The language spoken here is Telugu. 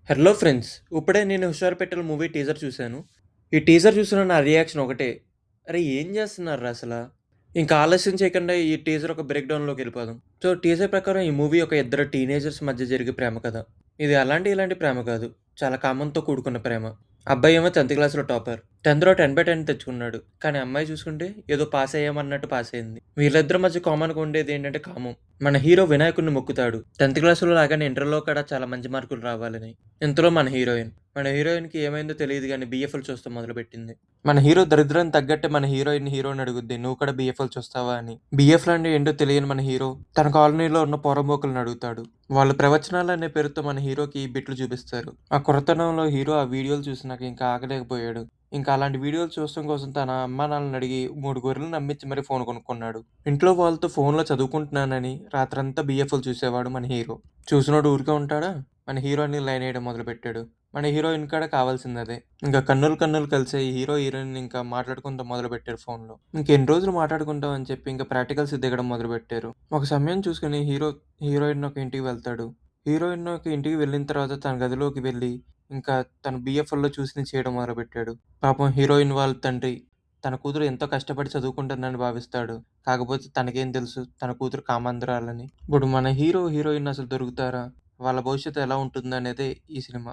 Hello friends! ఇప్పుడే నేను 'హుషారుపేటలో' మూవీ టీజర్ చూసాను. ఈ టీజర్ చూసిన నా రియాక్షన్ ఒకటే. అరే! ఏం చేస్తున్నార్రా అసల? ఇంకా ఆలస్యం చేయకుండా ఈ టీజర్ ఒక బ్రేక్ డౌన్‌లోకెళ్ళిపోదాం. సో, టీజర్ ప్రకారం ఈ మూవీ ఒక ఇద్దరు టీనేజర్స్ మధ్య జరిగే ప్రేమ కథ. ఇది ఇలాంటి ప్రేమ కాదు. చాలా కామంతో కూడుకున్న ప్రేమ. అబ్బాయేమో 10థ్ క్లాస్‌లో టాపర్. 10థ్‌లో 10/10 తెచ్చుకున్నాడు. కానీ అమ్మాయి చూసుకుంటే ఏదో పాస్ అయ్యామన్నట్టు పాస్ అయింది. వీళ్ళిద్దరి మధ్య కామన్‌గా ఉండేదేంటంటే కామం. మన హీరో వినాయకుడిని మొక్కుతాడు. 10థ్ క్లాస్‌లో లాగానే ఇంటర్‌లో కూడా చాలా మంచి మార్కులు రావాలని. ఇంతలో మన హీరోయిన్‌కి ఏమైందో తెలీదు గానీ బీఎఫ్‌లు చూస్తం మొదలుపెట్టింది. మన హీరో దరిద్రానికి తగ్గట్టే మన హీరోని అడుగుద్ది. "నువ్వు కూడా బీఎఫ్‌లు చూస్తావా" అని. బీఎఫ్‌లు అంటే ఏంటో తెలియని మన హీరో తన కాలనీలో ఉన్న పోరంబోకుల్ని అడుగుతాడు. వాళ్ళు ప్రవచనాలనే పేరుతో మన హీరోకి ఈ బిట్లు చూపిస్తారు. ఆ కుర్రతనంలో హీరో ఆ వీడియోలు చూసినాక ఇంకా ఆగలేకపోయాడు. ఇంకా అలాంటి వీడియోలు చూడటం కోసం తన అమ్మానాన్నని అడిగి 3 గొర్రెలను నమ్మించి మరీ ఫోన్ కొనుక్కున్నాడు. ఇంట్లో వాళ్ళతో ఫోన్‌లో చదువుకుంటున్నానని రాత్రంతా బీఎఫ్‌లు చూసేవాడు మన హీరో. చూసినోడు ఊరికే ఉంటాడా? మన హీరోని లైనేయడం మొదలుపెట్టాడు. మన హీరోయిన్ కాడ కావాల్సిందదే. ఇంకా కన్నులు కలిసాయి. హీరోయిన్ ఇంకా మాట్లాడుకుంటూ మొదలుపెట్టారు ఫోన్‌లో. ఇంకెన్ని రోజులు మాట్లాడుకుంటాం అని చెప్పి ఇంకా ప్రాక్టికల్స్ దిగడం మొదలుపెట్టారు. ఒక సమయం చూసుకొని హీరోయిన్ ఒక ఇంటికి వెళ్తాడు. హీరోయిన్ ఒక ఇంటికి వెళ్ళిన తర్వాత తన గదిలోకి వెళ్ళి ఇంకా తన బీఎఫ్ఎల్‌లో చూసింది చేయడం మొదలుపెట్టాడు. పాపం హీరోయిన్ వాళ్ళ తండ్రి తన కూతురు ఎంతో కష్టపడి చదువుకుంటుందని భావిస్తాడు. కాకపోతే తనకేం తెలుసు తన కూతురు కామాంధురాలని. ఇప్పుడు మన హీరోయిన్ అసలు దొరుకుతారా? వాళ్ళ భవిష్యత్తు ఎలా ఉంటుందనేదే ఈ సినిమా.